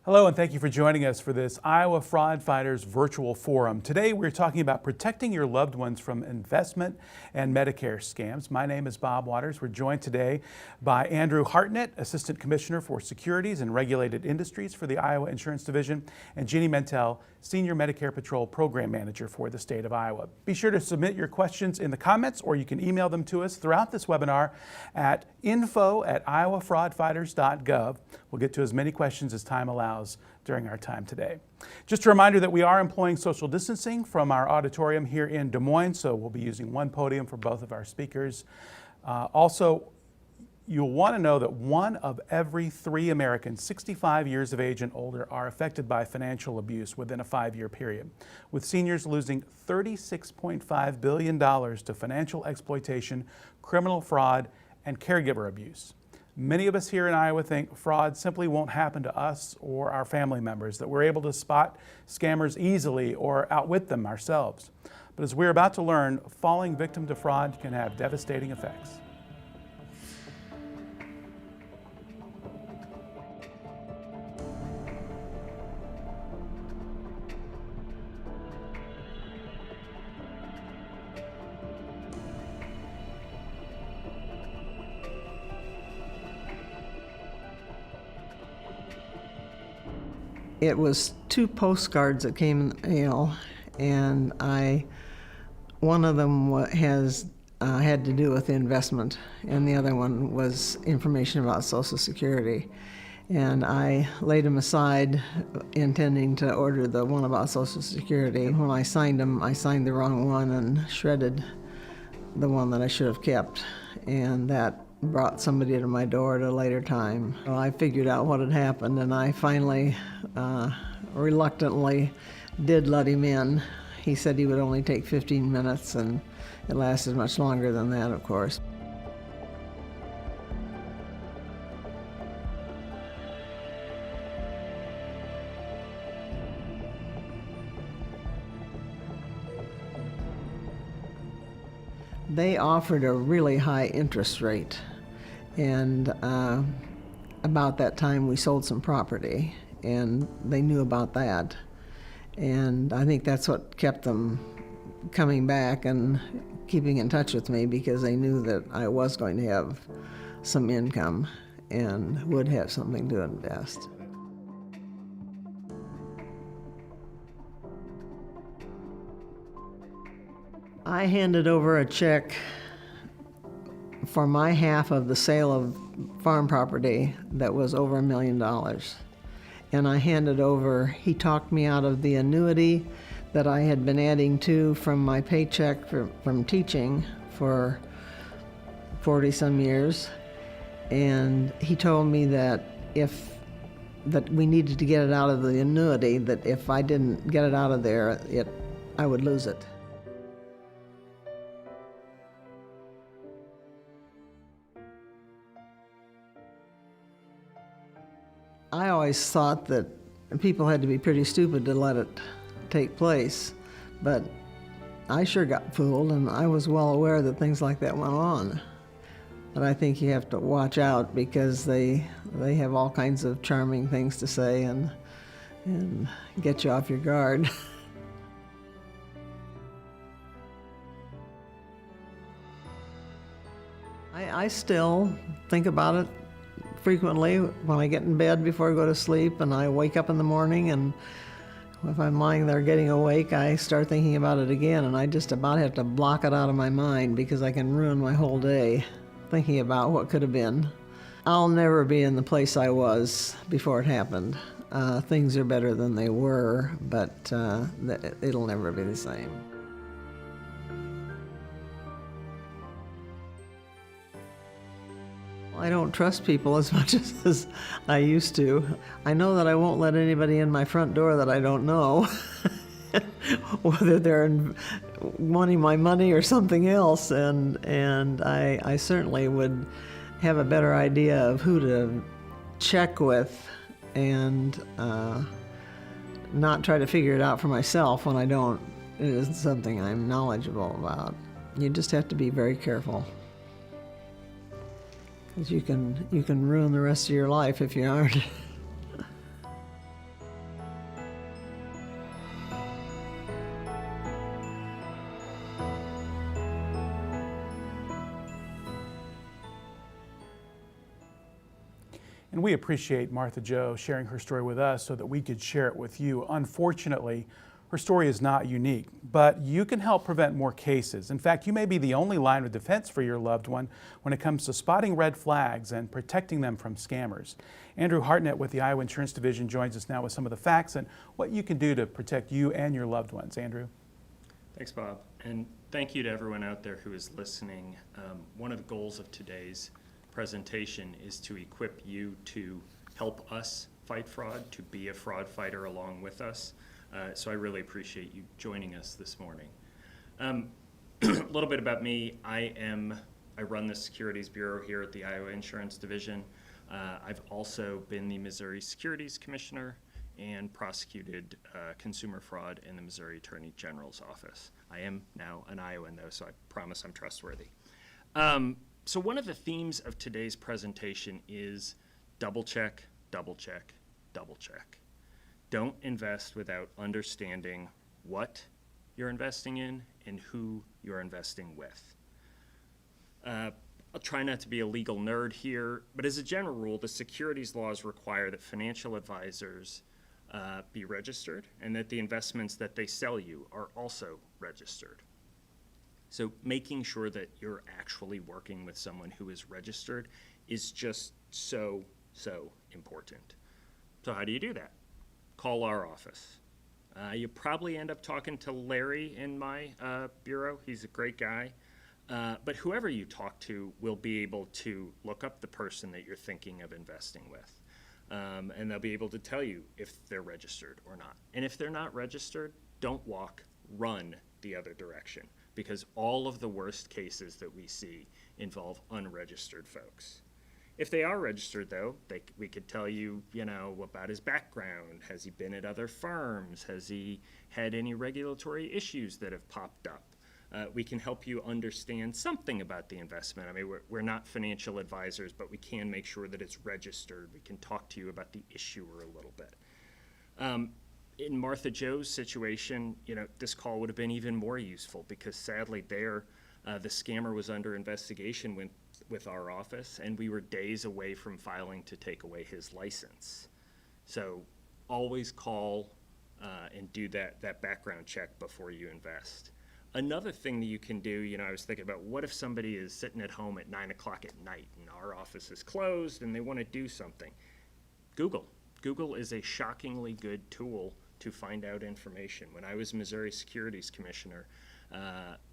Hello, and thank you for joining us for this Iowa Fraud Fighters virtual forum. Today we're talking about protecting your loved ones from investment and Medicare scams. My name is Bob Waters. We're joined today by Andrew Hartnett, Assistant Commissioner for Securities and Regulated Industries for the Iowa Insurance Division, and Jeanne Mentel, Senior Medicare Patrol Program Manager for the state of Iowa. Be sure to submit your questions in the comments, or you can email them to us throughout this webinar at info@iowafraudfighters.gov. We'll get to as many questions as time allows during our time today. Just a reminder that we are employing social distancing from our auditorium here in Des Moines, so we'll be using one podium for both of our speakers. Also, you'll want to know that 1 of every 3 Americans 65 years of age and older are affected by financial abuse within a 5-year period, with seniors losing $36.5 billion to financial exploitation, criminal fraud, and caregiver abuse. Many of us here in Iowa think fraud simply won't happen to us or our family members, that we're able to spot scammers easily or outwit them ourselves. But as we're about to learn, falling victim to fraud can have devastating effects. It was 2 postcards that came in the mail, and one of them had to do with investment, and the other one was information about Social Security. And I laid them aside, intending to order the one about Social Security. When I signed them, I signed the wrong one and shredded the one that I should have kept, and that brought somebody to my door at a later time. Well, I figured out what had happened, and I finally, reluctantly did let him in. He said he would only take 15 minutes, and it lasted much longer than that, of course. They offered a really high interest rate, and about that time we sold some property, and they knew about that. And I think that's what kept them coming back and keeping in touch with me, because they knew that I was going to have some income and would have something to invest. I handed over a check for my half of the sale of farm property that was over $1 million. And I handed over, he talked me out of the annuity that I had been adding to from my paycheck from teaching for 40-some years. And he told me that we needed to get it out of the annuity, that if I didn't get it out of there, I would lose it. I always thought that people had to be pretty stupid to let it take place, but I sure got fooled, and I was well aware that things like that went on. But I think you have to watch out, because they have all kinds of charming things to say and get you off your guard. I still think about it frequently when I get in bed before I go to sleep, and I wake up in the morning, and if I'm lying there getting awake, I start thinking about it again, and I just about have to block it out of my mind, because I can ruin my whole day thinking about what could have been. I'll never be in the place I was before it happened. Things are better than they were, but it'll never be the same. I don't trust people as much as I used to. I know that I won't let anybody in my front door that I don't know, whether they're wanting my money or something else, and I certainly would have a better idea of who to check with and not try to figure it out for myself when it isn't something I'm knowledgeable about. You just have to be very careful, because you can ruin the rest of your life if you aren't. And we appreciate Martha Jo sharing her story with us so that we could share it with you. Unfortunately, her story is not unique, but you can help prevent more cases. In fact, you may be the only line of defense for your loved one when it comes to spotting red flags and protecting them from scammers. Andrew Hartnett with the Iowa Insurance Division joins us now with some of the facts and what you can do to protect you and your loved ones. Andrew. Thanks, Bob. And thank you to everyone out there who is listening. One of the goals of today's presentation is to equip you to help us fight fraud, to be a fraud fighter along with us. So I really appreciate you joining us this morning. A little bit about me. I run the Securities Bureau here at the Iowa Insurance Division. I've also been the Missouri Securities Commissioner and prosecuted consumer fraud in the Missouri Attorney General's office. I am now an Iowan, though, so I promise I'm trustworthy. So one of the themes of today's presentation is double check, double check, double check. Don't invest without understanding what you're investing in and who you're investing with. I'll try not to be a legal nerd here, but as a general rule, the securities laws require that financial advisors be registered and that the investments that they sell you are also registered. So making sure that you're actually working with someone who is registered is just so important. So how do you do that? Call our office. You probably end up talking to Larry in my bureau. He's a great guy. But whoever you talk to will be able to look up the person that you're thinking of investing with. And they'll be able to tell you if they're registered or not. And if they're not registered, don't walk, run the other direction, because all of the worst cases that we see involve unregistered folks. If they are registered, though, we could tell you, about his background. Has he been at other firms? Has he had any regulatory issues that have popped up? We can help you understand something about the investment. I mean, we're not financial advisors, but we can make sure that it's registered. We can talk to you about the issuer a little bit. In Martha Jo's situation, this call would have been even more useful because sadly the scammer was under investigation with our office, and we were days away from filing to take away his license. So always call and do that background check before you invest. Another thing that you can do, I was thinking about, what if somebody is sitting at home at 9 o'clock at night and our office is closed and they want to do something? Google. Google is a shockingly good tool to find out information. When I was Missouri Securities Commissioner,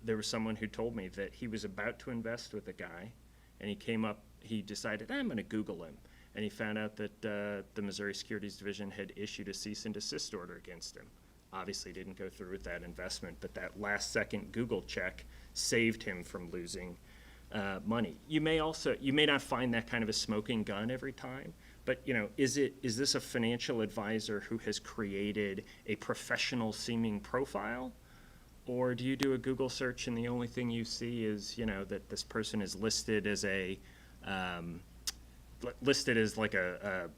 there was someone who told me that he was about to invest with a guy, and he decided, I'm going to Google him. And he found out that the Missouri Securities Division had issued a cease and desist order against him. Obviously didn't go through with that investment, but that last second Google check saved him from losing money. You may not find that kind of a smoking gun every time, but is this a financial advisor who has created a professional seeming profile? Or do you do a Google search and the only thing you see is, that this person is listed as like a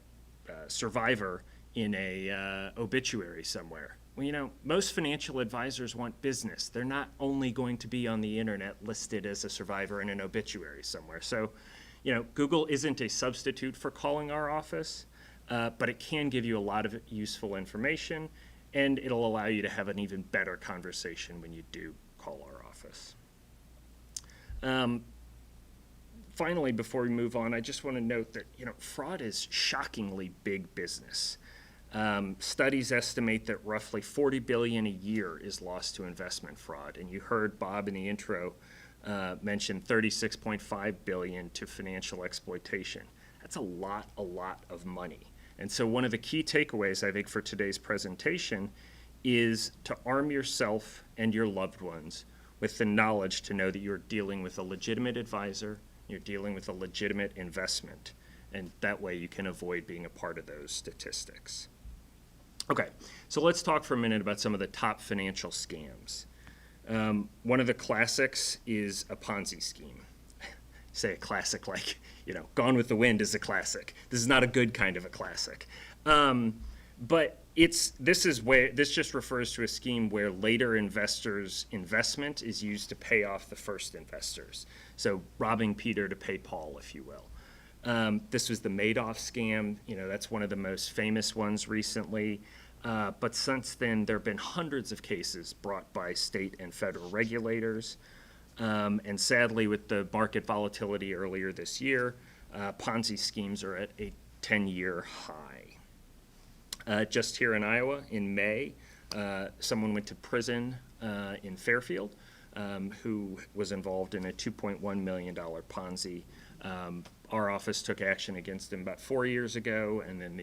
survivor in a obituary somewhere? Well, most financial advisors want business. They're not only going to be on the internet listed as a survivor in an obituary somewhere. So, Google isn't a substitute for calling our office, but it can give you a lot of useful information, and it'll allow you to have an even better conversation when you do call our office. Finally, before we move on, I just want to note that, fraud is shockingly big business. Studies estimate that roughly $40 billion a year is lost to investment fraud, and you heard Bob in the intro mention $36.5 billion to financial exploitation. That's a lot of money. And so one of the key takeaways, I think, for today's presentation is to arm yourself and your loved ones with the knowledge to know that you're dealing with a legitimate advisor, you're dealing with a legitimate investment, and that way you can avoid being a part of those statistics. Okay, so let's talk for a minute about some of the top financial scams. One of the classics is a Ponzi scheme. Say a classic like, Gone with the Wind is a classic. This is not a good kind of a classic. But this just refers to a scheme where later investors' investment is used to pay off the first investors. So robbing Peter to pay Paul, if you will. This was the Madoff scam. You know, that's one of the most famous ones recently. But since then, there have been hundreds of cases brought by state and federal regulators. And sadly, with the market volatility earlier this year, Ponzi schemes are at a 10-year high. Just here in Iowa, in May, someone went to prison in Fairfield who was involved in a $2.1 million Ponzi. Our office took action against him about 4 years ago, and then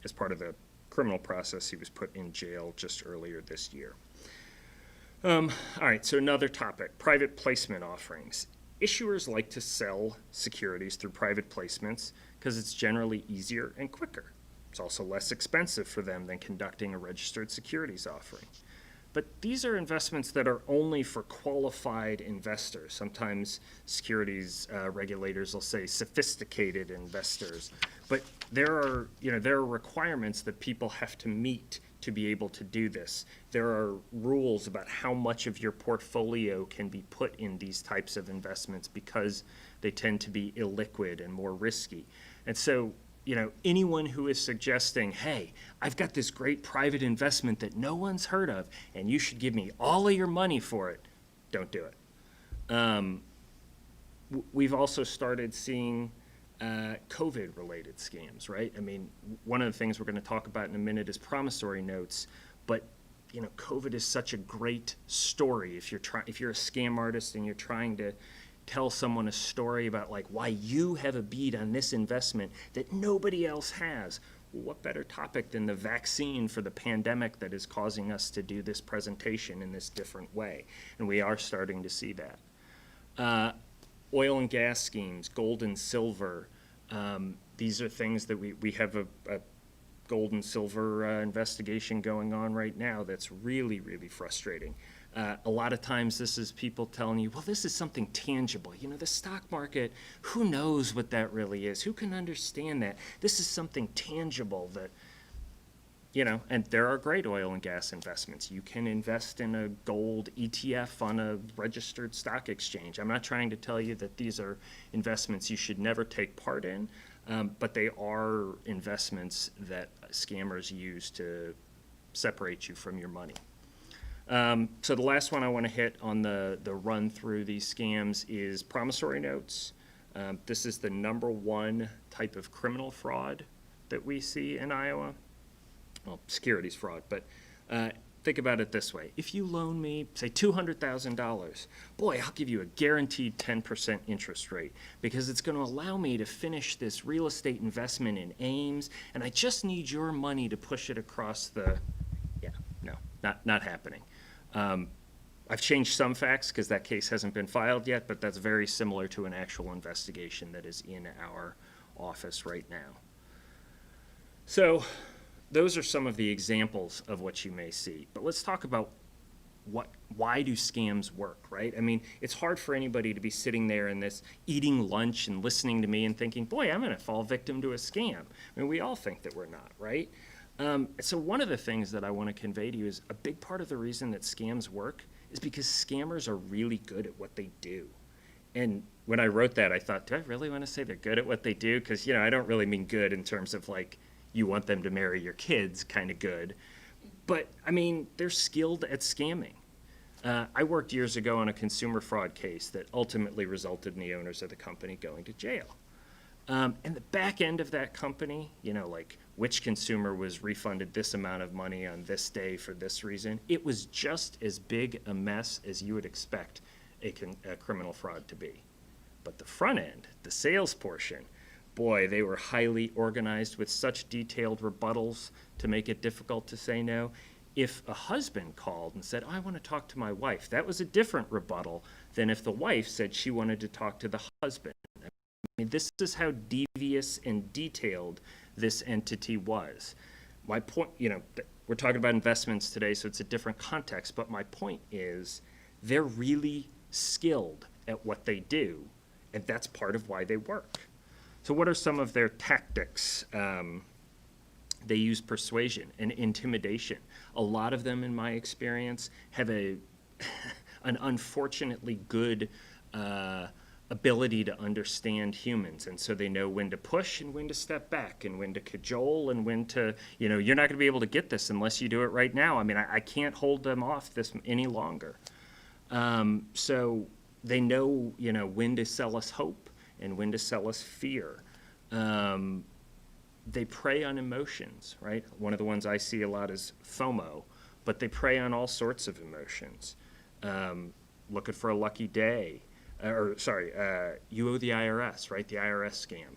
as part of the criminal process, he was put in jail just earlier this year. All right, so another topic, private placement offerings. Issuers like to sell securities through private placements because it's generally easier and quicker. It's also less expensive for them than conducting a registered securities offering. But these are investments that are only for qualified investors. Sometimes securities regulators will say sophisticated investors. But there are requirements that people have to meet to be able to do this. There are rules about how much of your portfolio can be put in these types of investments because they tend to be illiquid and more risky. And so, anyone who is suggesting, hey, I've got this great private investment that no one's heard of, and you should give me all of your money for it, don't do it. We've also started seeing COVID-related scams, right? I mean, one of the things we're going to talk about in a minute is promissory notes, but COVID is such a great story. If you're a scam artist and you're trying to tell someone a story about like why you have a bead on this investment that nobody else has, well, what better topic than the vaccine for the pandemic that is causing us to do this presentation in this different way? And we are starting to see that. Oil and gas schemes, gold and silver. These are things that we have a gold and silver investigation going on right now that's really, really frustrating. A lot of times this is people telling you, well, this is something tangible. The stock market, who knows what that really is? Who can understand that? This is something tangible that, and there are great oil and gas investments. You can invest in a gold ETF on a registered stock exchange. I'm not trying to tell you that these are investments you should never take part in, but they are investments that scammers use to separate you from your money. So the last one I want to hit on the run through these scams is promissory notes. This is the number one type of criminal fraud that we see in Iowa. Well, securities fraud, but think about it this way. If you loan me, say, $200,000, boy, I'll give you a guaranteed 10% interest rate because it's going to allow me to finish this real estate investment in Ames, and I just need your money to push it across the, not happening. I've changed some facts because that case hasn't been filed yet, but that's very similar to an actual investigation that is in our office right now. So those are some of the examples of what you may see. But let's talk about why do scams work, right? I mean, it's hard for anybody to be sitting there in this eating lunch and listening to me and thinking, boy, I'm going to fall victim to a scam. I mean, we all think that we're not, right? So one of the things that I want to convey to you is a big part of the reason that scams work is because scammers are really good at what they do. And when I wrote that, I thought, do I really want to say they're good at what they do? Because, I don't really mean good in terms of like you want them to marry your kids kind of good. But, I mean, they're skilled at scamming. I worked years ago on a consumer fraud case that ultimately resulted in the owners of the company going to jail. And the back end of that company, like which consumer was refunded this amount of money on this day for this reason, it was just as big a mess as you would expect a criminal fraud to be. But the front end, the sales portion, boy, they were highly organized with such detailed rebuttals to make it difficult to say no. If a husband called and said, I want to talk to my wife, that was a different rebuttal than if the wife said she wanted to talk to the husband. I mean, this is how devious and detailed this entity was. My point, we're talking about investments today, so it's a different context, but my point is they're really skilled at what they do, and that's part of why they work. So what are some of their tactics? They use persuasion and intimidation. A lot of them, in my experience, have an unfortunately good ability to understand humans, and so they know when to push and when to step back and when to cajole and when to, you're not going to be able to get this unless you do it right now. I mean, I can't hold them off this any longer. So they know, when to sell us hope and when to sell us fear. They prey on emotions, right? One of the ones I see a lot is FOMO, but they prey on all sorts of emotions. Looking for a lucky day. You owe the IRS, right? The IRS scam.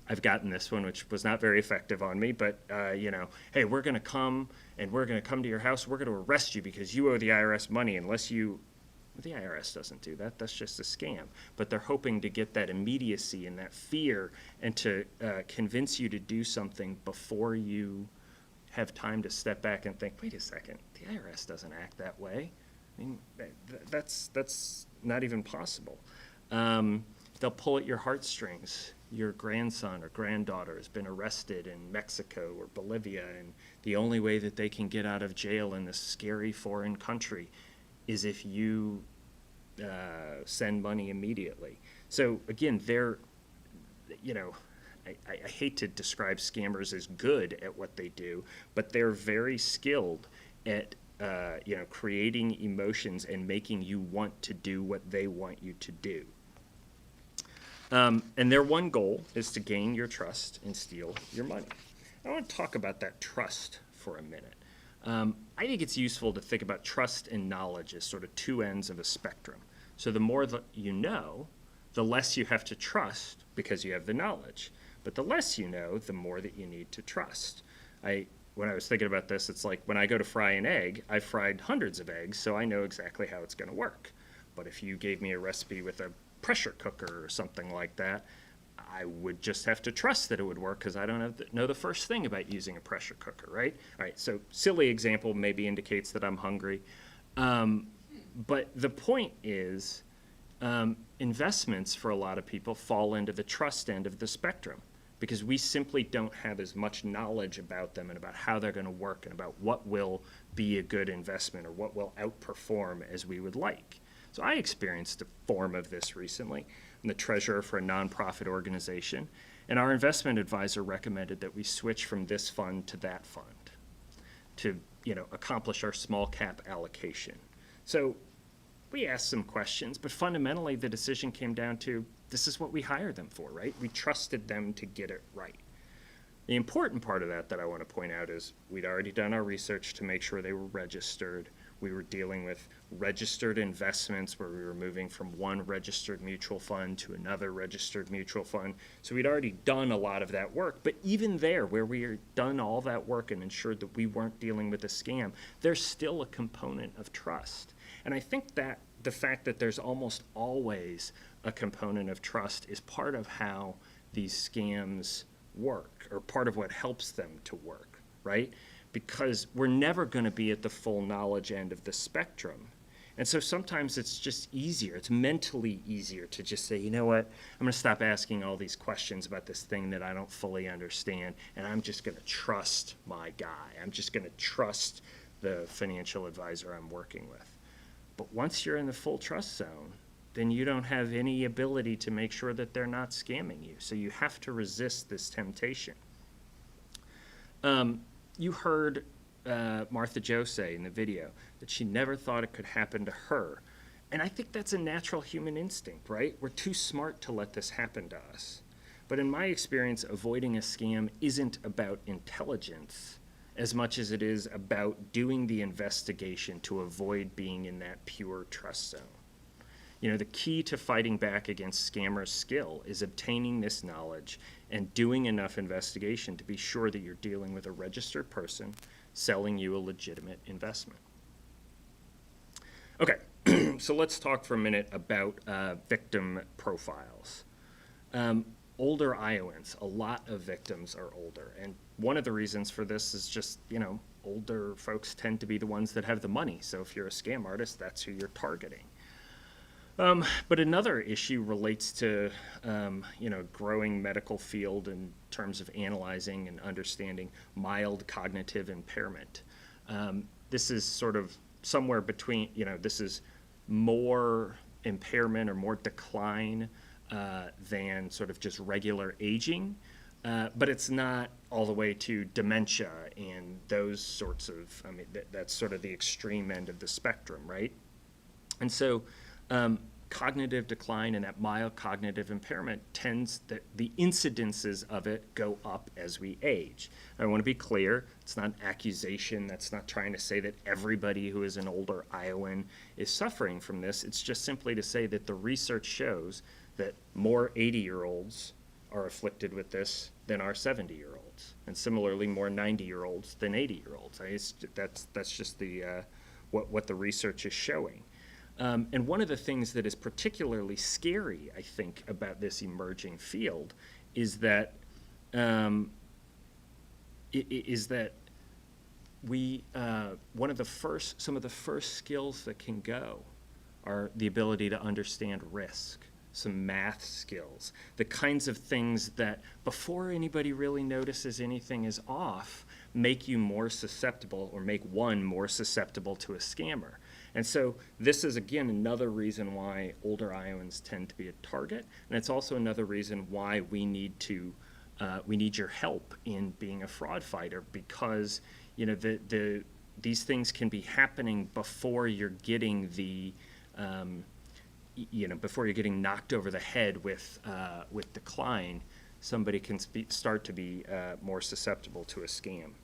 I've gotten this one, which was not very effective on me, but hey, we're going to come to your house. We're going to arrest you because you owe the IRS money unless you. The IRS doesn't do that. That's just a scam. But they're hoping to get that immediacy and that fear and to convince you to do something before you have time to step back and think, wait a second, the IRS doesn't act that way. I mean, that's not even possible. They'll pull at your heartstrings. Your grandson or granddaughter has been arrested in Mexico or Bolivia, and the only way that they can get out of jail in this scary foreign country is if you send money immediately. So again, I hate to describe scammers as good at what they do, but they're very skilled at creating emotions and making you want to do what they want you to do. And their one goal is to gain your trust and steal your money. I want to talk about that trust for a minute. I think it's useful to think about trust and knowledge as sort of two ends of a spectrum. So the more that you know, the less you have to trust because you have the knowledge. But the less you know, the more that you need to trust. When I was thinking about this, it's like when I go to fry an egg, I've fried hundreds of eggs, so I know exactly how it's going to work. But if you gave me a recipe with a pressure cooker or something like that, I would just have to trust that it would work because I don't know the first thing about using a pressure cooker, right? All right, so silly example maybe indicates that I'm hungry. But the point is investments for a lot of people fall into the trust end of the spectrum because we simply don't have as much knowledge about them and about how they're going to work and about what will be a good investment or what will outperform as we would like. So I experienced a form of this recently. I'm the treasurer for a nonprofit organization, and our investment advisor recommended that we switch from this fund to that fund to, accomplish our small cap allocation. So we asked some questions, but fundamentally the decision came down to this is what we hired them for, right? We trusted them to get it right. The important part of that I want to point out is we'd already done our research to make sure they were registered. We were dealing with registered investments where we were moving from one registered mutual fund to another registered mutual fund. So we'd already done a lot of that work. But even there, where we had done all that work and ensured that we weren't dealing with a scam, there's still a component of trust. And I think that the fact that there's almost always a component of trust is part of how these scams work, or part of what helps them to work, right? Because we're never going to be at the full knowledge end of the spectrum. And so sometimes it's just easier, it's mentally easier to just say, you know what, I'm going to stop asking all these questions about this thing that I don't fully understand, and I'm just going to trust my guy. I'm just going to trust the financial advisor I'm working with. But once you're in the full trust zone, then you don't have any ability to make sure that they're not scamming you. So you have to resist this temptation. You heard Martha Jo say in the video that she never thought it could happen to her. And I think that's a natural human instinct, right? We're too smart to let this happen to us. But in my experience, avoiding a scam isn't about intelligence as much as it is about doing the investigation to avoid being in that pure trust zone. The key to fighting back against scammers' skill is obtaining this knowledge and doing enough investigation to be sure that you're dealing with a registered person selling you a legitimate investment. Okay, so let's talk for a minute about victim profiles. Older Iowans, a lot of victims are older, and one of the reasons for this is just, older folks tend to be the ones that have the money, so if you're a scam artist, that's who you're targeting. But another issue relates to, growing medical field in terms of analyzing and understanding mild cognitive impairment. This is sort of somewhere between, this is more impairment or more decline than sort of just regular aging. But it's not all the way to dementia and those sorts of, I mean, that's sort of the extreme end of the spectrum, right? And so cognitive decline and that mild cognitive impairment the incidences of it go up as we age. I want to be clear, it's not an accusation. That's not trying to say that everybody who is an older Iowan is suffering from this. It's just simply to say that the research shows that more 80-year-olds are afflicted with this than our 70-year-olds, and similarly more 90-year-olds than 80-year-olds. That's just what the research is showing. And one of the things that is particularly scary, I think, about this emerging field is that some of the first skills that can go are the ability to understand risk, some math skills, the kinds of things that before anybody really notices anything is off, make you more susceptible or make one more susceptible to a scammer. And so this is, again, another reason why older Iowans tend to be a target, and it's also another reason why we need your help in being a fraud fighter, because these things can be happening before you're getting before you're getting knocked over the head with decline. Somebody can start to be more susceptible to a scam.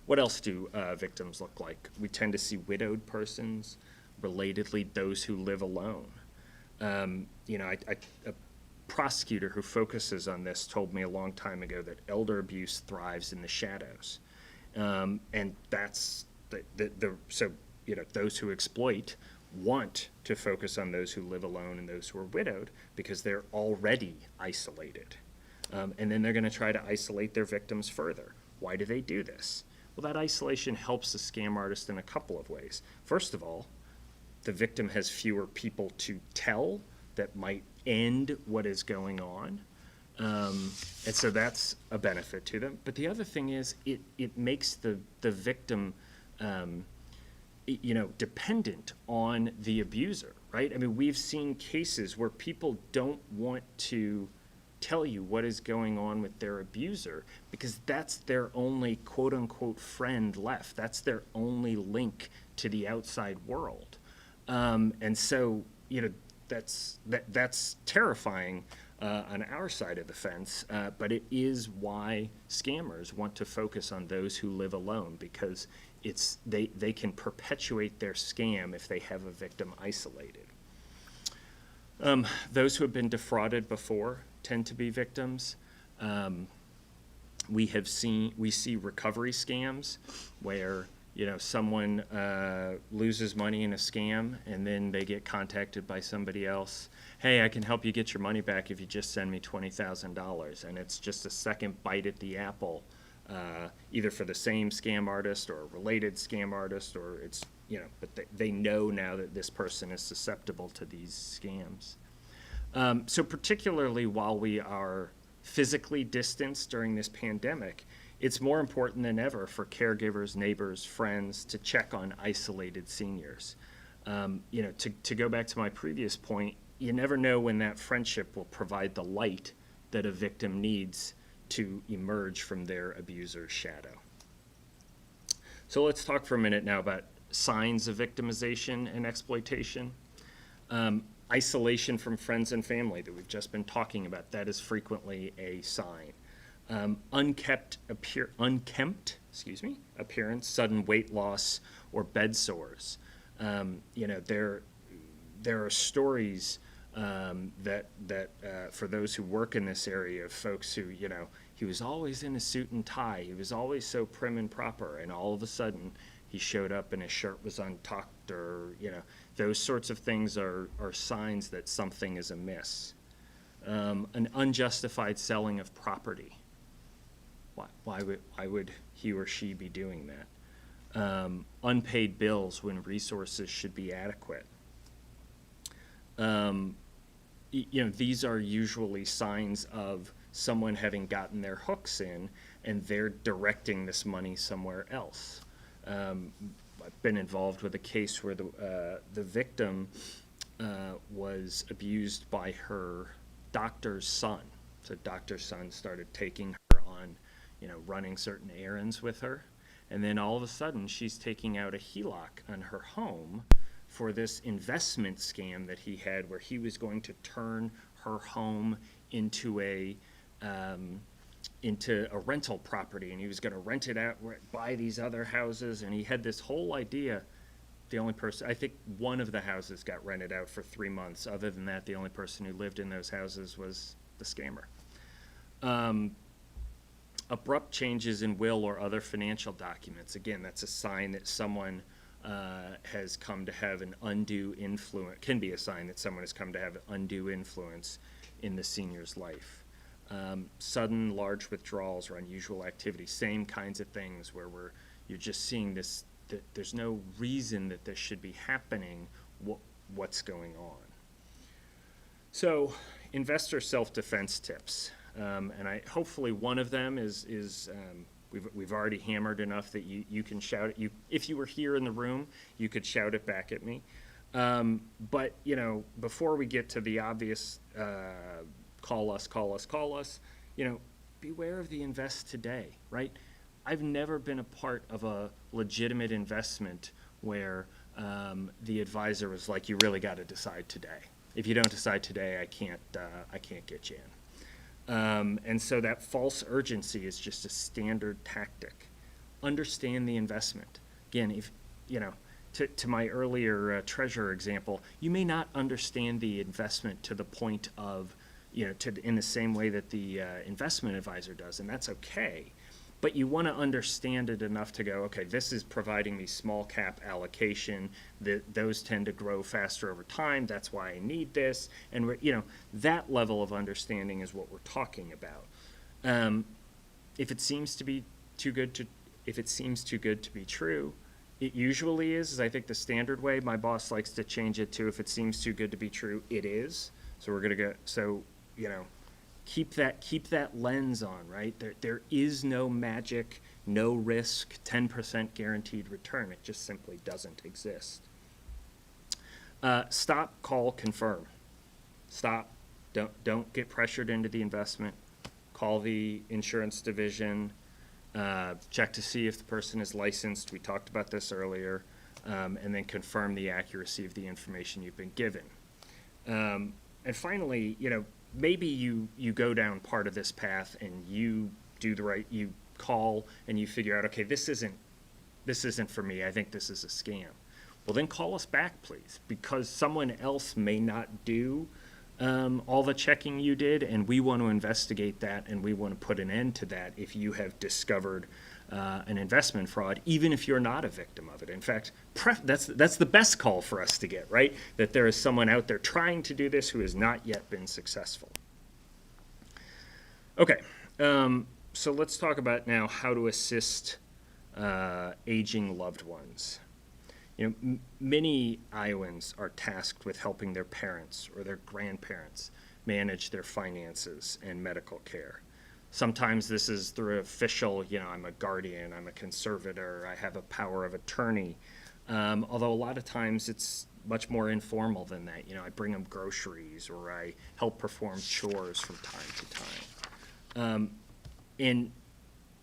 What else do victims look like? We tend to see widowed persons, relatedly those who live alone. A prosecutor who focuses on this told me a long time ago that elder abuse thrives in the shadows. And that's those who exploit want to focus on those who live alone and those who are widowed because they're already isolated. And then they're going to try to isolate their victims further. Why do they do this? Well, that isolation helps the scam artist in a couple of ways. First of all, the victim has fewer people to tell that might end what is going on. And so that's a benefit to them. But the other thing is it makes the victim dependent on the abuser, right? I mean, we've seen cases where people don't want to tell you what is going on with their abuser because that's their only quote unquote friend left. That's their only link to the outside world. And so, that's terrifying on our side of the fence, but it is why scammers want to focus on those who live alone, because they can perpetuate their scam if they have a victim isolated. Those who have been defrauded before tend to be victims. We see recovery scams where someone loses money in a scam and then they get contacted by somebody else. Hey, I can help you get your money back if you just send me $20,000. And it's just a second bite at the apple, either for the same scam artist or a related scam artist, or it's, but they know now that this person is susceptible to these scams. So particularly while we are physically distanced during this pandemic, it's more important than ever for caregivers, neighbors, friends to check on isolated seniors. To go back to my previous point, you never know when that friendship will provide the light that a victim needs to emerge from their abuser's shadow. So let's talk for a minute now about signs of victimization and exploitation. Isolation from friends and family that we've just been talking about, that is frequently a sign. Unkempt appearance, sudden weight loss, or bed sores. There are stories that for those who work in this area of folks who, he was always in a suit and tie, he was always so prim and proper, and all of a sudden he showed up and his shirt was untucked, or those sorts of things are signs that something is amiss. An unjustified selling of property. Why would he or she be doing that? Unpaid bills when resources should be adequate. These are usually signs of someone having gotten their hooks in and they're directing this money somewhere else. I've been involved with a case where the victim was abused by her doctor's son. So doctor's son started taking her on, running certain errands with her. And then all of a sudden, she's taking out a HELOC on her home for this investment scam that he had, where he was going to turn her home into a rental property, and he was going to rent it out, buy these other houses, and he had this whole idea. The only person, I think one of the houses got rented out for 3 months. Other than that, the only person who lived in those houses was the scammer. Abrupt changes in will or other financial documents. Again, that's a sign that someone has come to have an undue influence, can be a sign that someone has come to have an undue influence in the senior's life. Sudden large withdrawals or unusual activity, same kinds of things where you're just seeing this, that there's no reason that this should be happening, what's going on. So, investor self-defense tips. And hopefully one of them is we've already hammered enough that you can shout it. If you were here in the room, you could shout it back at me. But before we get to the obvious, call us, beware of the invest today, right? I've never been a part of a legitimate investment where the advisor was like, you really got to decide today. If you don't decide today, I can't get you in. And so that false urgency is just a standard tactic. Understand the investment. Again, if to my earlier treasurer example, you may not understand the investment to the point of, in the same way that the investment advisor does, and that's okay. But you want to understand it enough to go, okay, this is providing me small cap allocation. Those tend to grow faster over time. That's why I need this. And that level of understanding is what we're talking about. If it seems too good to be true, it usually is. I think the standard way. My boss likes to change it to, if it seems too good to be true, it is. So we're gonna go. So keep that lens on, right? There is no magic, no risk, 10% guaranteed return. It just simply doesn't exist. Stop, call, confirm. Stop. Don't get pressured into the investment. Call the insurance division. Check to see if the person is licensed. We talked about this earlier. And then confirm the accuracy of the information you've been given. And finally, maybe you go down part of this path and you do you call and you figure out, okay, this isn't for me. I think this is a scam. Well, then call us back, please, because someone else may not do all the checking you did, and we want to investigate that, and we want to put an end to that if you have discovered an investment fraud, even if you're not a victim of it. In fact, that's the best call for us to get, right? That there is someone out there trying to do this who has not yet been successful. Okay, so let's talk about now how to assist aging loved ones. Many Iowans are tasked with helping their parents or their grandparents manage their finances and medical care. Sometimes this is through official, I'm a guardian, I'm a conservator, I have a power of attorney. Although a lot of times it's much more informal than that. I bring them groceries or I help perform chores from time to time. And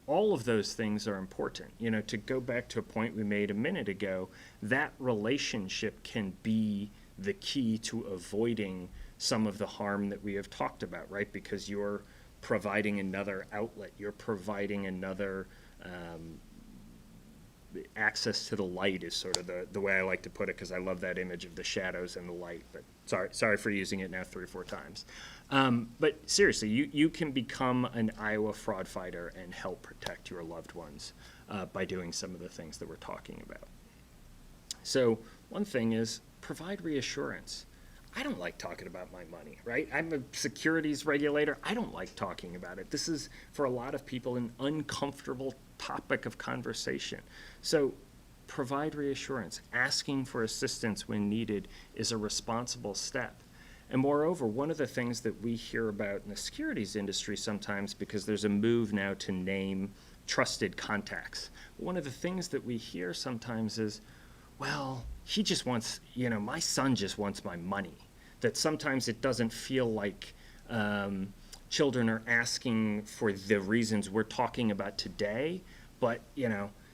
all of those things are important. To go back to a point we made a minute ago, that relationship can be the key to avoiding some of the harm that we have talked about, right? Because you're providing another outlet, you're providing another access to the light is sort of the way I like to put it, because I love that image of the shadows and the light, but sorry for using it now 3 or 4 times. But seriously, you can become an Iowa fraud fighter and help protect your loved ones by doing some of the things that we're talking about. So one thing is provide reassurance. I don't like talking about my money, right? I'm a securities regulator. I don't like talking about it. This is, for a lot of people, an uncomfortable topic of conversation. So provide reassurance. Asking for assistance when needed is a responsible step. And moreover, one of the things that we hear about in the securities industry sometimes, because there's a move now to name trusted contacts, one of the things that we hear sometimes is, well, he just wants, my son just wants my money. That sometimes it doesn't feel like children are asking for the reasons we're talking about today, but,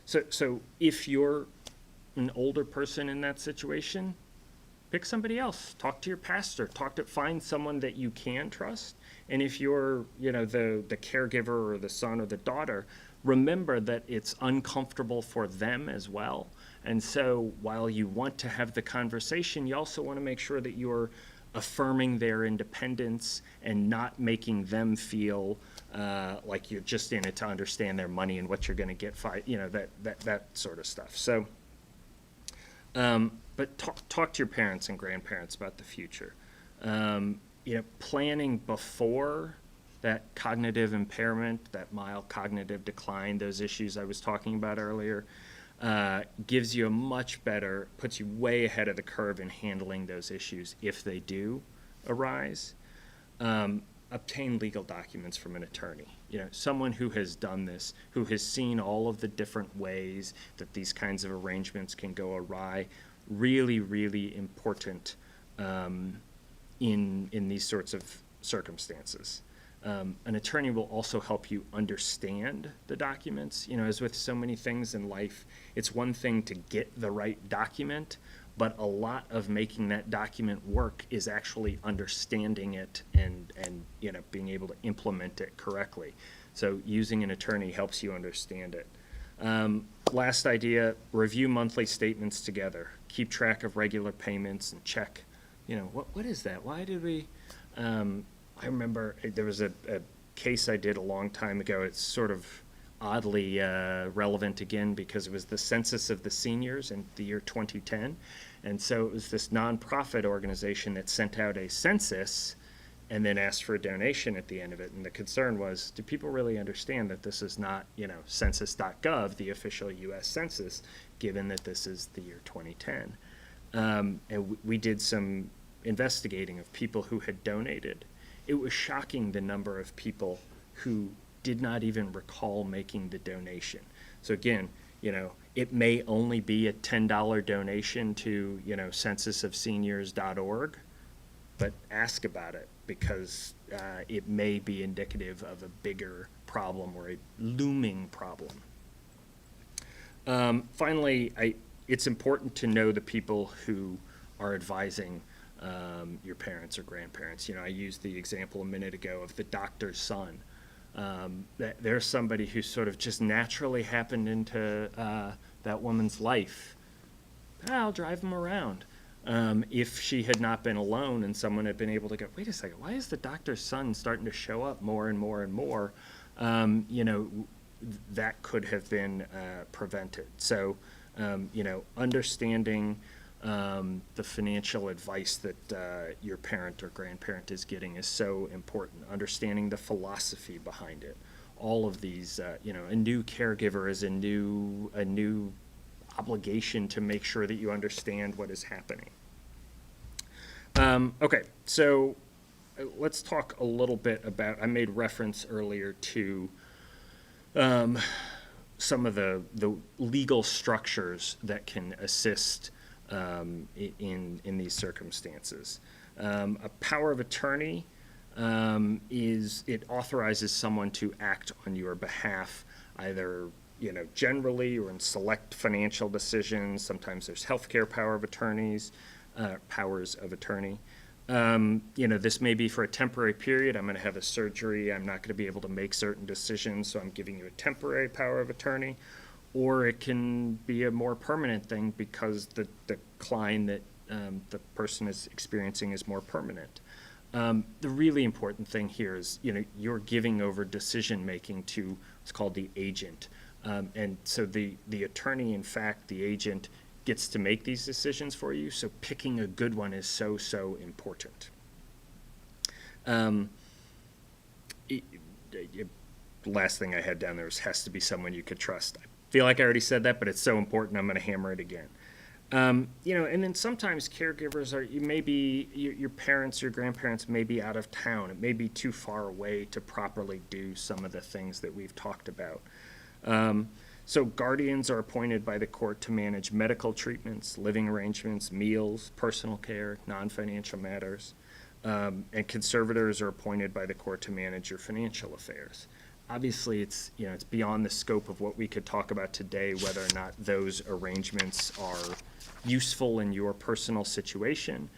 so if you're an older person in that situation, pick somebody else. Talk to your pastor. Find someone that you can trust. And if you're, the caregiver or the son or the daughter, remember that it's uncomfortable for them as well. And so while you want to have the conversation, you also want to make sure that you're affirming their independence and not making them feel like you're just in it to understand their money and what you're going to get, that sort of stuff. So, but talk to your parents and grandparents about the future. Planning before that cognitive impairment, that mild cognitive decline, those issues I was talking about earlier, gives you a much better, puts you way ahead of the curve in handling those issues if they do arise. Obtain legal documents from an attorney. Someone who has done this, who has seen all of the different ways that these kinds of arrangements can go awry. Really, really important in these sorts of circumstances. An attorney will also help you understand the documents. As with so many things in life, it's one thing to get the right document, but a lot of making that document work is actually understanding it and being able to implement it correctly. So using an attorney helps you understand it. Last idea, review monthly statements together. Keep track of regular payments and check, what is that? Why did we, I remember there was a case I did a long time ago. It's sort of oddly relevant again because it was the census of the seniors in the year 2010. And so it was this nonprofit organization that sent out a census and then asked for a donation at the end of it. And the concern was, do people really understand that this is not, census.gov, the official U.S. census, given that this is the year 2010? And we did some investigating of people who had donated. It was shocking the number of people who did not even recall making the donation. So again, it may only be a $10 donation to, censusofseniors.org, but ask about it because it may be indicative of a bigger problem or a looming problem. Finally, it's important to know the people who are advising your parents or grandparents. I used the example a minute ago of the doctor's son. There's somebody who sort of just naturally happened into that woman's life. I'll drive him around. If she had not been alone and someone had been able to go, wait a second, why is the doctor's son starting to show up more and more and more? That could have been prevented. So, understanding the financial advice that your parent or grandparent is getting is so important. Understanding the philosophy behind it. All of these, a new caregiver is a new obligation to make sure that you understand what is happening. Okay, so let's talk a little bit about, I made reference earlier to some of the legal structures that can assist in these circumstances. A power of attorney it authorizes someone to act on your behalf, either generally or in select financial decisions. Sometimes there's healthcare powers of attorney. This may be for a temporary period. I'm going to have a surgery. I'm not going to be able to make certain decisions, so I'm giving you a temporary power of attorney. Or it can be a more permanent thing because the decline that the person is experiencing is more permanent. The really important thing here is, you're giving over decision-making to what's called the agent. And so the attorney, in fact, the agent, gets to make these decisions for you. So picking a good one is so, so important. The last thing I had down there has to be someone you could trust. I feel like I already said that, but it's so important I'm going to hammer it again. And then sometimes caregivers your parents, your grandparents may be out of town. It may be too far away to properly do some of the things that we've talked about. So guardians are appointed by the court to manage medical treatments, living arrangements, meals, personal care, non-financial matters. And conservators are appointed by the court to manage your financial affairs. Obviously, it's beyond the scope of what we could talk about today, whether or not those arrangements are useful in your personal situation.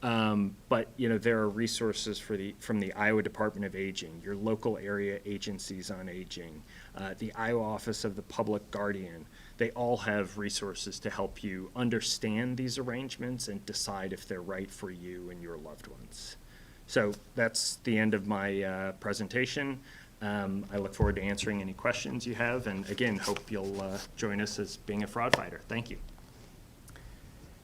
But there are resources from the Iowa Department of Aging, your local area agencies on aging, the Iowa Office of the Public Guardian. They all have resources to help you understand these arrangements and decide if they're right for you and your loved ones. So that's the end of my presentation. I look forward to answering any questions you have, and again, hope you'll join us as being a fraud fighter. Thank you.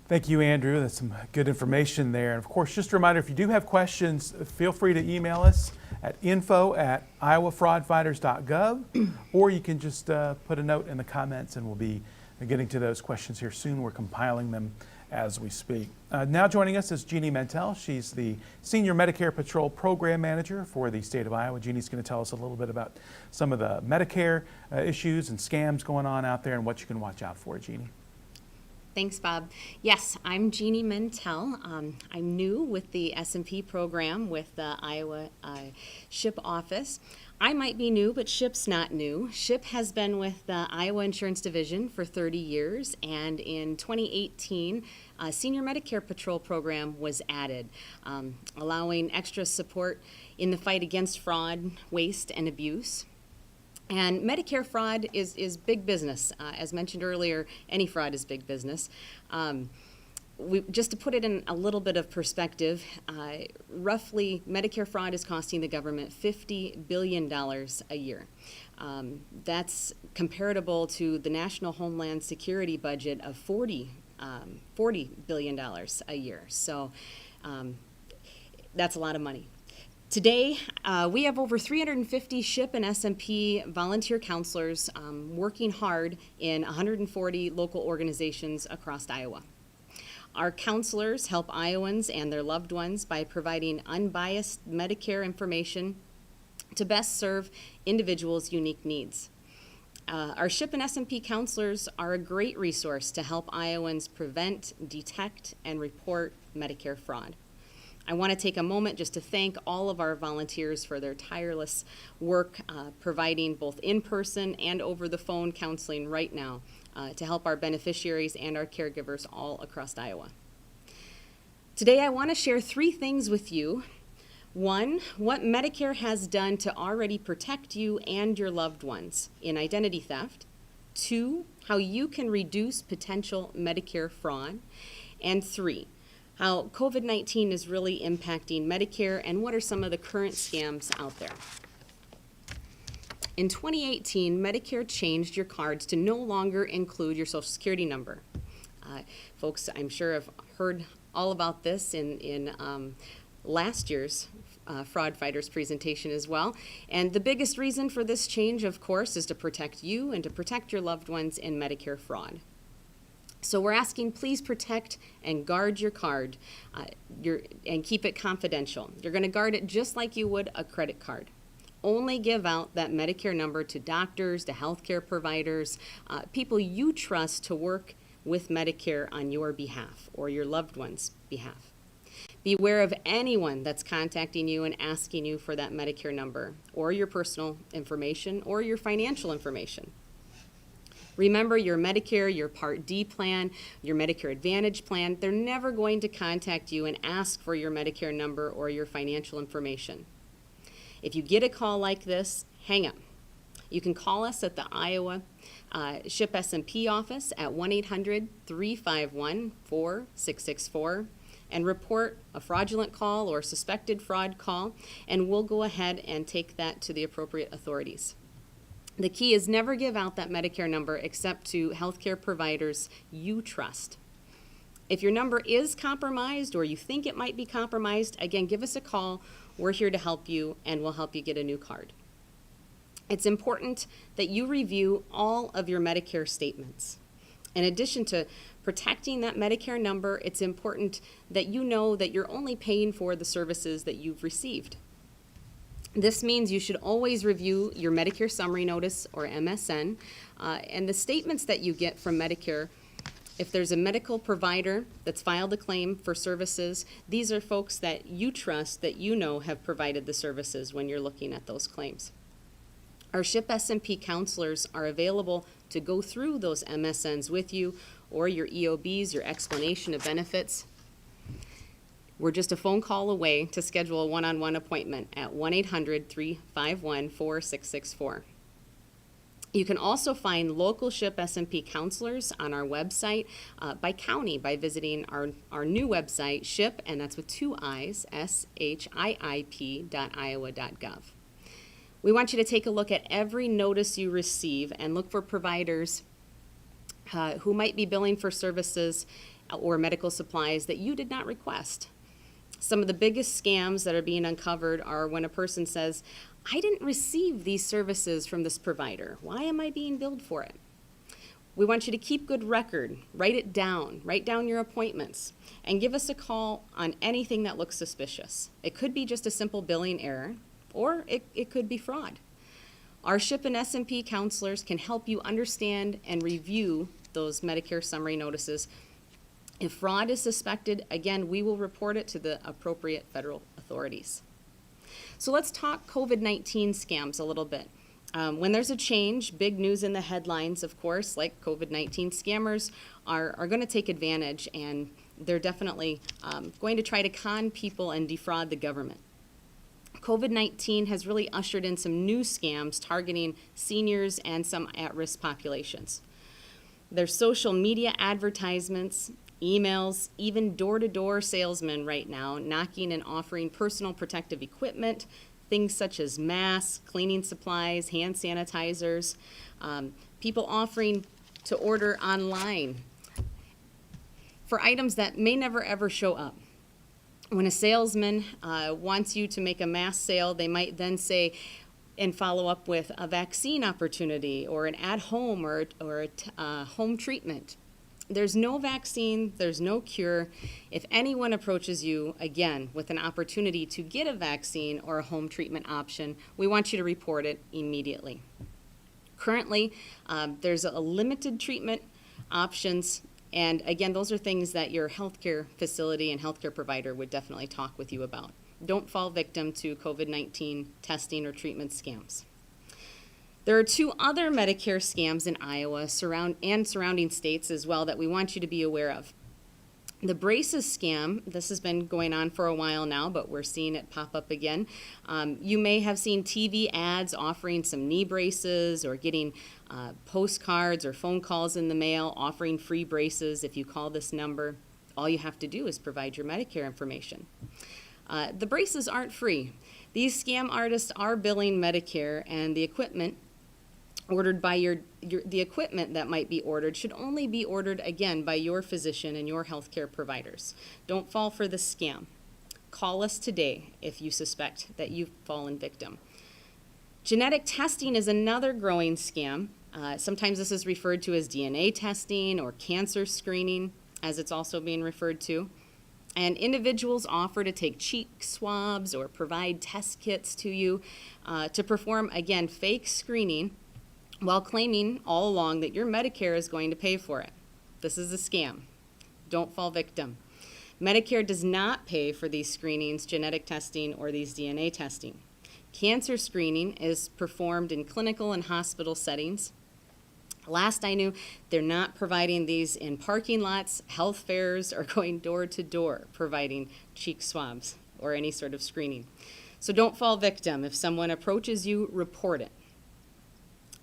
Thank you, Andrew. That's some good information there. And of course, just a reminder, if you do have questions, feel free to email us at info@iowafraudfighters.gov, or you can just put a note in the comments and we'll be getting to those questions here soon. We're compiling them as we speak. Now joining us is Jeanne Mentel. She's the Senior Medicare Patrol Program Manager for the state of Iowa. Jeanne's going to tell us a little bit about some of the Medicare issues and scams going on out there and what you can watch out for, Jeanne. Thanks, Bob. Yes, I'm Jeanne Mentel. I'm new with the S&P program with the Iowa SHIP office. I might be new, but SHIP's not new. SHIP has been with the Iowa Insurance Division for 30 years, and in 2018, a Senior Medicare Patrol program was added, allowing extra support in the fight against fraud, waste, and abuse. And Medicare fraud is big business. As mentioned earlier, any fraud is big business. Just to put it in a little bit of perspective, roughly Medicare fraud is costing the government $50 billion a year. That's comparable to the National Homeland Security budget of $40 billion a year. So that's a lot of money. Today, we have over 350 SHIP and S&P volunteer counselors working hard in 140 local organizations across Iowa. Our counselors help Iowans and their loved ones by providing unbiased Medicare information to best serve individuals' unique needs. Our SHIP and S&P counselors are a great resource to help Iowans prevent, detect, and report Medicare fraud. I want to take a moment just to thank all of our volunteers for their tireless work providing both in-person and over-the-phone counseling right now to help our beneficiaries and our caregivers all across Iowa. Today I want to share 3 things with you. 1, what Medicare has done to already protect you and your loved ones in identity theft. 2, how you can reduce potential Medicare fraud. And 3, how COVID-19 is really impacting Medicare and what are some of the current scams out there. In 2018, Medicare changed your cards to no longer include your Social Security number. Folks, I'm sure have heard all about this in last year's Fraud Fighters presentation as well. And the biggest reason for this change, of course, is to protect you and to protect your loved ones in Medicare fraud. So we're asking, please protect and guard your card and keep it confidential. You're going to guard it just like you would a credit card. Only give out that Medicare number to doctors, to healthcare providers, people you trust to work with Medicare on your behalf or your loved one's behalf. Beware of anyone that's contacting you and asking you for that Medicare number or your personal information or your financial information. Remember, your Medicare, your Part D plan, your Medicare Advantage plan, they're never going to contact you and ask for your Medicare number or your financial information. If you get a call like this, hang up. You can call us at the Iowa SHIP S&P office at 1-800-351-4664 and report a fraudulent call or suspected fraud call, and we'll go ahead and take that to the appropriate authorities. The key is never give out that Medicare number except to healthcare providers you trust. If your number is compromised or you think it might be compromised, again, give us a call. We're here to help you, and we'll help you get a new card. It's important that you review all of your Medicare statements. In addition to protecting that Medicare number, it's important that you know that you're only paying for the services that you've received. This means you should always review your Medicare summary notice, or MSN, and the statements that you get from Medicare. If there's a medical provider that's filed a claim for services, these are folks that you trust, that you know have provided the services when you're looking at those claims. Our SHIP SMP counselors are available to go through those MSNs with you, or your EOBs, your explanation of benefits. We're just a phone call away to schedule a one-on-one appointment at 1-800-351-4664. You can also find local SHIP SMP counselors on our website by county by visiting our new website, SHIP, and that's with 2 I's, SHIIP.iowa.gov. We want you to take a look at every notice you receive and look for providers who might be billing for services or medical supplies that you did not request. Some of the biggest scams that are being uncovered are when a person says, I didn't receive these services from this provider. Why am I being billed for it? We want you to keep good record, write down your appointments, and give us a call on anything that looks suspicious. It could be just a simple billing error, or it could be fraud. Our SHIP and SMP counselors can help you understand and review those Medicare summary notices. If fraud is suspected, again, we will report it to the appropriate federal authorities. So let's talk COVID-19 scams a little bit. When there's a change, big news in the headlines, of course, like COVID-19, scammers are going to take advantage, and they're definitely going to try to con people and defraud the government. COVID-19 has really ushered in some new scams targeting seniors and some at-risk populations. There's social media advertisements, emails, even door-to-door salesmen right now knocking and offering personal protective equipment, things such as masks, cleaning supplies, hand sanitizers, people offering to order online for items that may never ever show up. When a salesman wants you to make a mass sale, they might then say and follow up with a vaccine opportunity or an at-home or a home treatment. There's no vaccine, there's no cure. If anyone approaches you, again, with an opportunity to get a vaccine or a home treatment option, we want you to report it immediately. Currently, there's a limited treatment options, and again, those are things that your healthcare facility and healthcare provider would definitely talk with you about. Don't fall victim to COVID-19 testing or treatment scams. There are 2 other Medicare scams in Iowa and surrounding states as well that we want you to be aware of. The braces scam, this has been going on for a while now, but we're seeing it pop up again. You may have seen TV ads offering some knee braces or getting postcards or phone calls in the mail offering free braces. If you call this number, all you have to do is provide your Medicare information. The braces aren't free. These scam artists are billing Medicare, and the equipment ordered by the equipment that might be ordered should only be ordered, again, by your physician and your healthcare providers. Don't fall for the scam. Call us today if you suspect that you've fallen victim. Genetic testing is another growing scam. Sometimes this is referred to as DNA testing or cancer screening, as it's also being referred to. And individuals offer to take cheek swabs or provide test kits to you to perform, again, fake screening, while claiming all along that your Medicare is going to pay for it. This is a scam. Don't fall victim. Medicare does not pay for these screenings, genetic testing, or these DNA testing. Cancer screening is performed in clinical and hospital settings. Last I knew, they're not providing these in parking lots, health fairs, or going door to door providing cheek swabs or any sort of screening. So don't fall victim. If someone approaches you, report it.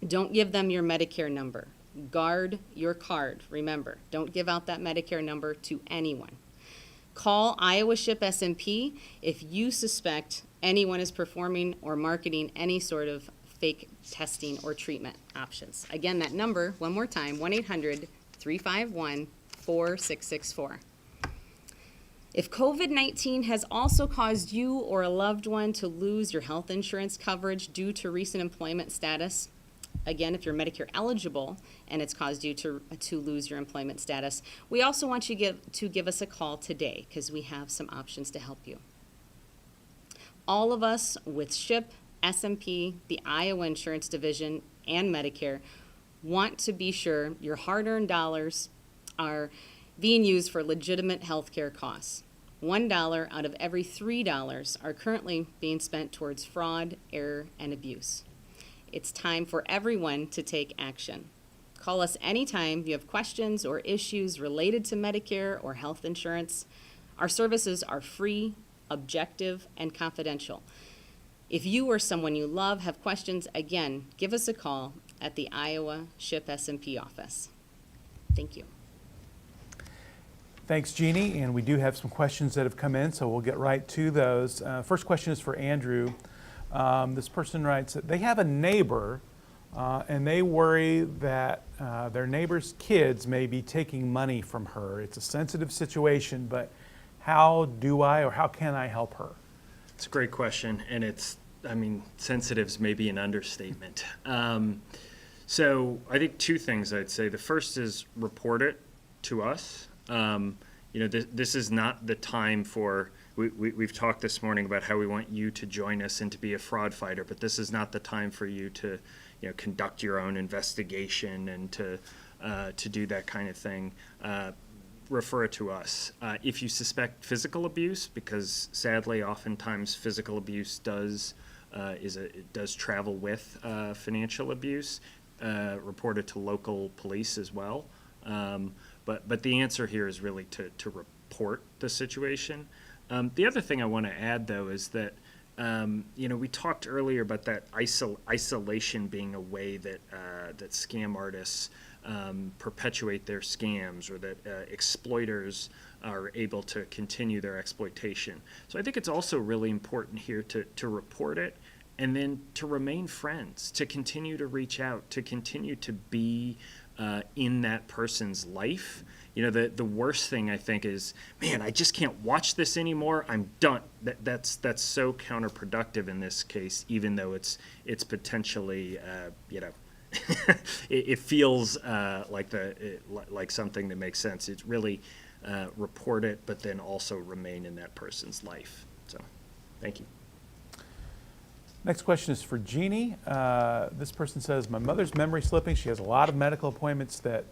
Don't give them your Medicare number. Guard your card. Remember, don't give out that Medicare number to anyone. Call Iowa SHIP SMP if you suspect anyone is performing or marketing any sort of fake testing or treatment options. Again, that number, one more time, 1-800-351-4664. If COVID-19 has also caused you or a loved one to lose your health insurance coverage due to recent employment status, again, if you're Medicare eligible and it's caused you to lose your employment status, we also want you to give us a call today because we have some options to help you. All of us with SHIP S&P, the Iowa Insurance Division, and Medicare want to be sure your hard-earned dollars are being used for legitimate healthcare costs. $1 out of every $3 are currently being spent towards fraud, error, and abuse. It's time for everyone to take action. Call us anytime you have questions or issues related to Medicare or health insurance. Our services are free, objective, and confidential. If you or someone you love have questions, again, give us a call at the Iowa SHIP S&P office. Thank you. Thanks, Jeannie, and we do have some questions that have come in, so we'll get right to those. First question is for Andrew. This person writes that they have a neighbor and they worry that their neighbor's kids may be taking money from her. It's a sensitive situation, but how do I or how can I help her? It's a great question, and sensitive's maybe an understatement. So I think two things I'd say. The first is report it to us. This is not the time for, we've talked this morning about how we want you to join us and to be a fraud fighter, but this is not the time for you to, conduct your own investigation and to do that kind of thing. Refer it to us. If you suspect physical abuse, because sadly, oftentimes physical abuse does travel with financial abuse, report it to local police as well. But the answer here is really to report the situation. The other thing I want to add, though, is that we talked earlier about that isolation being a way that scam artists perpetuate their scams, or that exploiters are able to continue their exploitation. So I think it's also really important here to report it, and then to remain friends, to continue to reach out, to continue to be in that person's life. The worst thing I think is, man, I just can't watch this anymore. I'm done. That's so counterproductive in this case, even though it's potentially it feels like something that makes sense. It's really report it, but then also remain in that person's life. So, thank you. Next question is for Jeannie. This person says, my mother's memory slipping. She has a lot of medical appointments that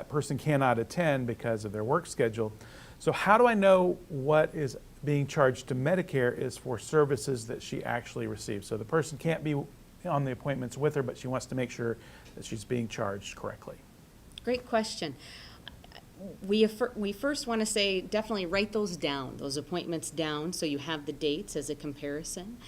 person cannot attend because of their work schedule. So how do I know what is being charged to Medicare is for services that she actually receives? So the person can't be on the appointments with her, but she wants to make sure that she's being charged correctly. Great question. We first want to say definitely write those down, those appointments down, so you have the dates as a comparison.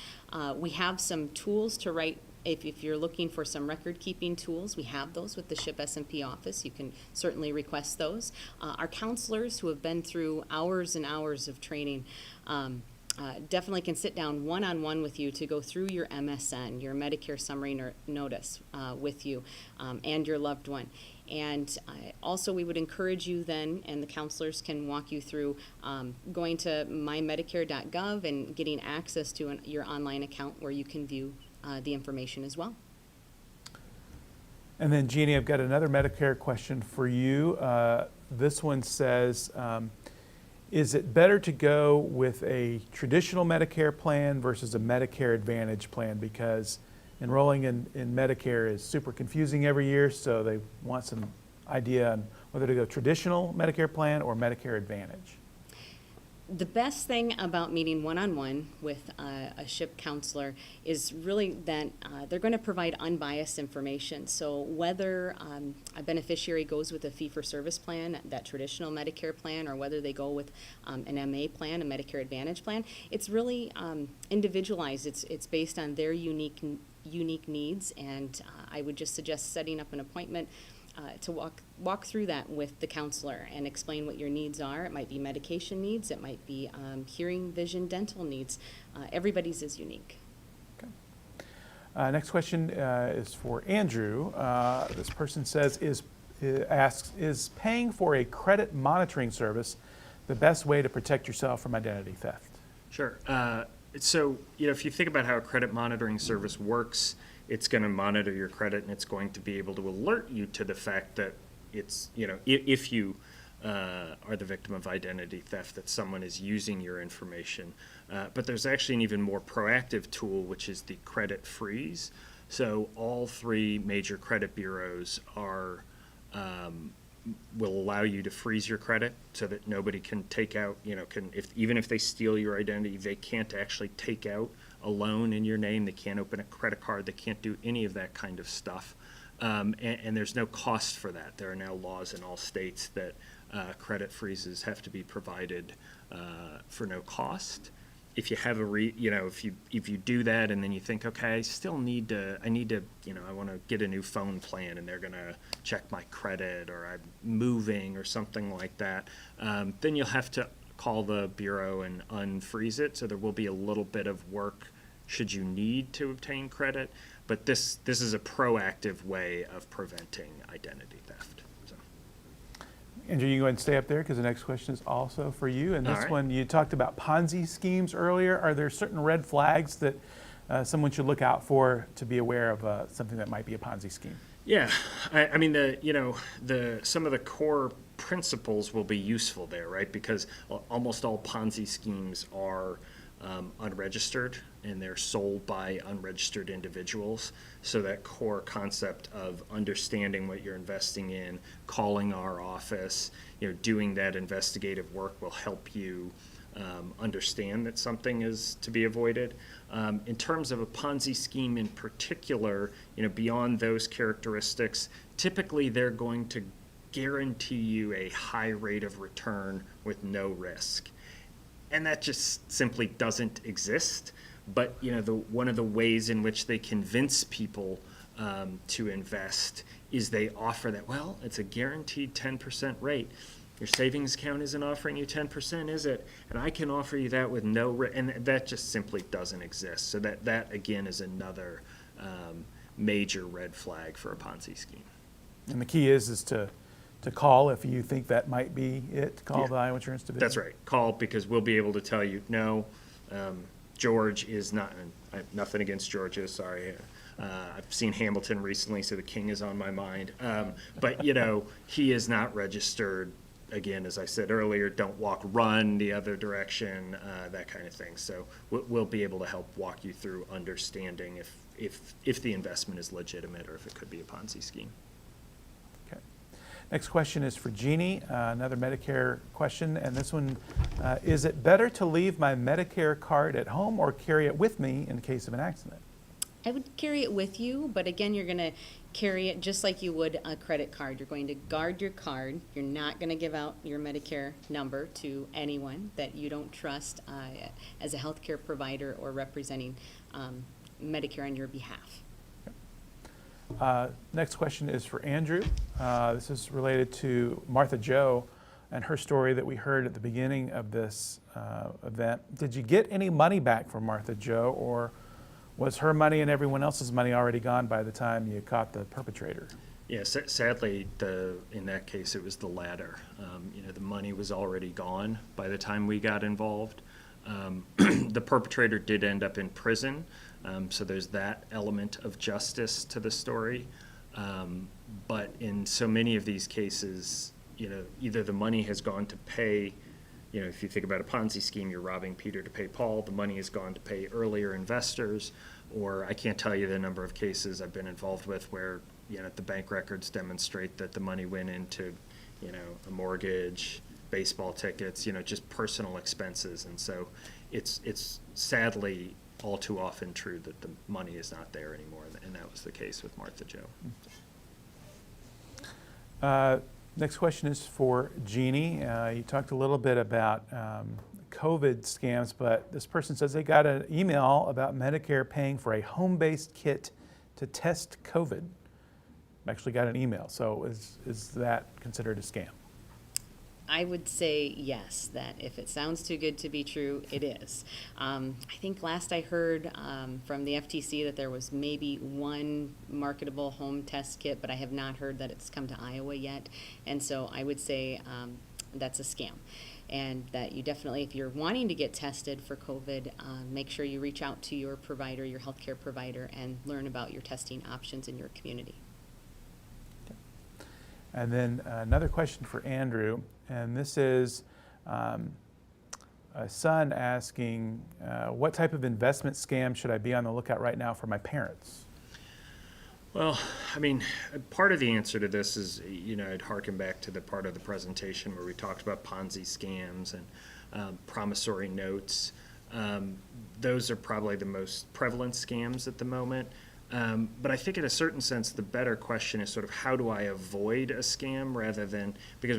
We have some tools to write. If you're looking for some record-keeping tools, we have those with the SHIP S&P office. You can certainly request those. Our counselors who have been through hours and hours of training definitely can sit down one-on-one with you to go through your MSN, your Medicare summary notice with you and your loved one. And also we would encourage you then, and the counselors can walk you through going to mymedicare.gov and getting access to your online account where you can view the information as well. And then Jeannie, I've got another Medicare question for you. This one says, is it better to go with a traditional Medicare plan versus a Medicare Advantage plan? Because enrolling in Medicare is super confusing every year, so they want some idea on whether to go traditional Medicare plan or Medicare Advantage. The best thing about meeting one-on-one with a SHIP counselor is really that they're going to provide unbiased information. So whether a beneficiary goes with a fee-for-service plan, that traditional Medicare plan, or whether they go with an MA plan, a Medicare Advantage plan, it's really individualized. It's based on their unique needs, and I would just suggest setting up an appointment to walk through that with the counselor and explain what your needs are. It might be medication needs, it might be hearing, vision, dental needs. Everybody's is unique. Okay. Next question is for Andrew. This person says, asks, is paying for a credit monitoring service the best way to protect yourself from identity theft? Sure. So, if you think about how a credit monitoring service works, it's going to monitor your credit, and it's going to be able to alert you to the fact that it's, if you are the victim of identity theft, that someone is using your information. But there's actually an even more proactive tool, which is the credit freeze. So all three major credit bureaus are will allow you to freeze your credit so that nobody can take out, even if they steal your identity, they can't actually take out a loan in your name. They can't open a credit card. They can't do any of that kind of stuff. And there's no cost for that. There are now laws in all states that credit freezes have to be provided for no cost. If you have if you do that and then you think, okay, I want to get a new phone plan and they're going to check my credit, or I'm moving or something like that, then you'll have to call the bureau and unfreeze it. So there will be a little bit of work should you need to obtain credit, but this is a proactive way of preventing identity theft. So. Andrew, you go ahead and stay up there because the next question is also for you. And this All right. one, you talked about Ponzi schemes earlier. Are there certain red flags that someone should look out for to be aware of something that might be a Ponzi scheme? Yeah, I mean some of the core principles will be useful there, right? Because almost all Ponzi schemes are unregistered, and they're sold by unregistered individuals. So that core concept of understanding what you're investing in, calling our office, doing that investigative work will help you understand that something is to be avoided. In terms of a Ponzi scheme in particular, beyond those characteristics, typically they're going to guarantee you a high rate of return with no risk. And that just simply doesn't exist. But one of the ways in which they convince people to invest is they offer that, well, it's a guaranteed 10% rate. Your savings account isn't offering you 10%, is it? And I can offer you that with no risk. And that just simply doesn't exist. So that again, is another major red flag for a Ponzi scheme. And the key is to call if you think that might be it. Call the Iowa Insurance Division. That's right. Call, because we'll be able to tell you, no, George is not, and I have nothing against Georgia, sorry. I've seen Hamilton recently, so the king is on my mind. But, he is not registered. Again, as I said earlier, don't walk, run the other direction, that kind of thing. So we'll be able to help walk you through understanding if the investment is legitimate or if it could be a Ponzi scheme. Okay. Next question is for Jeanne, another Medicare question. And this one, is it better to leave my Medicare card at home or carry it with me in case of an accident? I would carry it with you, but again, you're going to carry it just like you would a credit card. You're going to guard your card. You're not going to give out your Medicare number to anyone that you don't trust as a healthcare provider or representing Medicare on your behalf. Next question is for Andrew. This is related to Martha Jo and her story that we heard at the beginning of this event. Did you get any money back from Martha Jo, or was her money and everyone else's money already gone by the time you caught the perpetrator? Yeah, sadly, in that case, it was the latter. The money was already gone by the time we got involved. The perpetrator did end up in prison, so there's that element of justice to the story. But in so many of these cases, either the money has gone to pay, if you think about a Ponzi scheme, you're robbing Peter to pay Paul, the money has gone to pay earlier investors, or I can't tell you the number of cases I've been involved with where, the bank records demonstrate that the money went into, a mortgage, baseball tickets, just personal expenses. And so it's sadly all too often true that the money is not there anymore, and that was the case with Martha Jo. Next question is for Jeanne. You talked a little bit about COVID scams, but this person says they got an email about Medicare paying for a home-based kit to test COVID. Actually got an email, so is that considered a scam? I would say yes, that if it sounds too good to be true, it is. I think last I heard from the FTC that there was maybe one marketable home test kit, but I have not heard that it's come to Iowa yet. And so I would say that's a scam. And that you definitely, if you're wanting to get tested for COVID, make sure you reach out to your provider, your healthcare provider, and learn about your testing options in your community. And then another question for Andrew, and this is a son asking, what type of investment scam should I be on the lookout right now for my parents? Well, I mean, part of the answer to this is, I'd harken back to the part of the presentation where we talked about Ponzi scams and promissory notes. Those are probably the most prevalent scams at the moment. But I think in a certain sense, the better question is sort of how do I avoid a scam rather than, because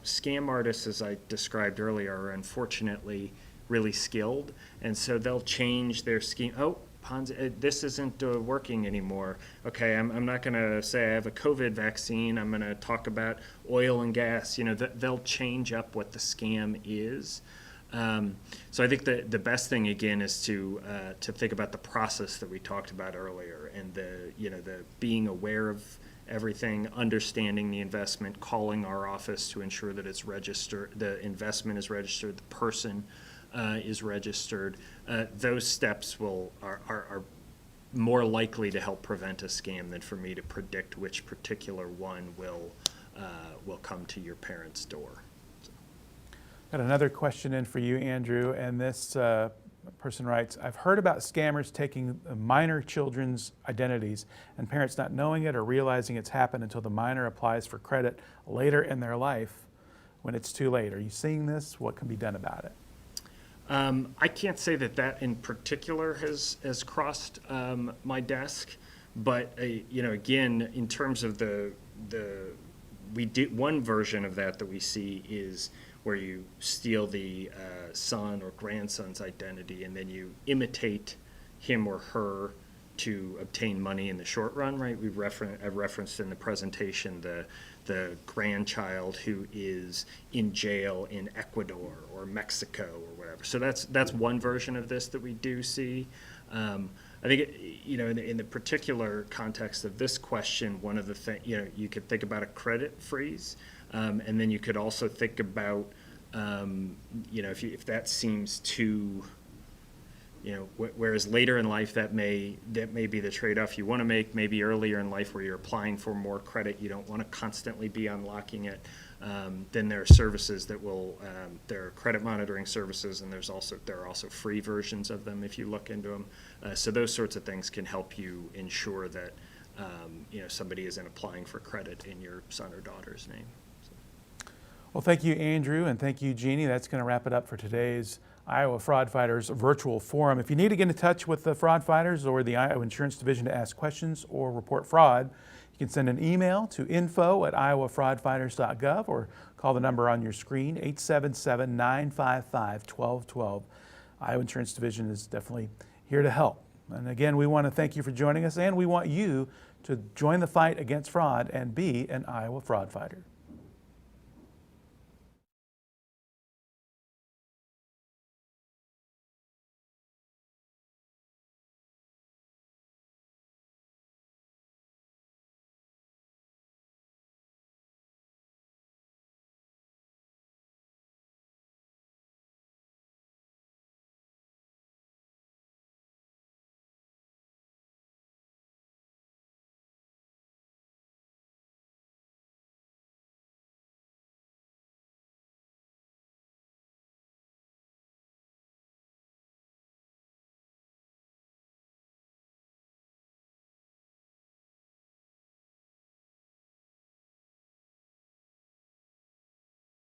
scam artists, as I described earlier, are unfortunately really skilled. And so they'll change their scheme. Oh, Ponzi, this isn't working anymore. Okay, I'm not going to say I have a COVID vaccine. I'm going to talk about oil and gas. They'll change up what the scam is. So I think the best thing again is to think about the process that we talked about earlier, and the being aware of everything, understanding the investment, calling our office to ensure that it's registered, the investment is registered, the person is registered. Those steps are more likely to help prevent a scam than for me to predict which particular one will come to your parents' door. Got another question in for you, Andrew, and this person writes, I've heard about scammers taking minor children's identities and parents not knowing it or realizing it's happened until the minor applies for credit later in their life when it's too late. Are you seeing this? What can be done about it? I can't say that in particular has crossed my desk, but again, in terms of one version of that we see is where you steal the son or grandson's identity and then you imitate him or her to obtain money in the short run, right? I've referenced in the presentation the grandchild who is in jail in Ecuador or Mexico or whatever. So that's one version of this that we do see. I think in the particular context of this question, one of the things you could think about a credit freeze, and then you could also think about if that seems too. Whereas later in life that may be the trade-off you want to make. Maybe earlier in life where you're applying for more credit, you don't want to constantly be unlocking it. Then there are services that will, there are credit monitoring services, and there are also free versions of them if you look into them. So those sorts of things can help you ensure that somebody isn't applying for credit in your son or daughter's name. So. Well, thank you, Andrew, and thank you, Jeanne. That's going to wrap it up for today's Iowa Fraud Fighters virtual forum. If you need to get in touch with the Fraud Fighters or the Iowa Insurance Division to ask questions or report fraud, you can send an email to info@iowafraudfighters.gov or call the number on your screen, 877-955-1212. Iowa Insurance Division is definitely here to help. And again, we want to thank you for joining us, and we want you to join the fight against fraud and be an Iowa Fraud Fighter.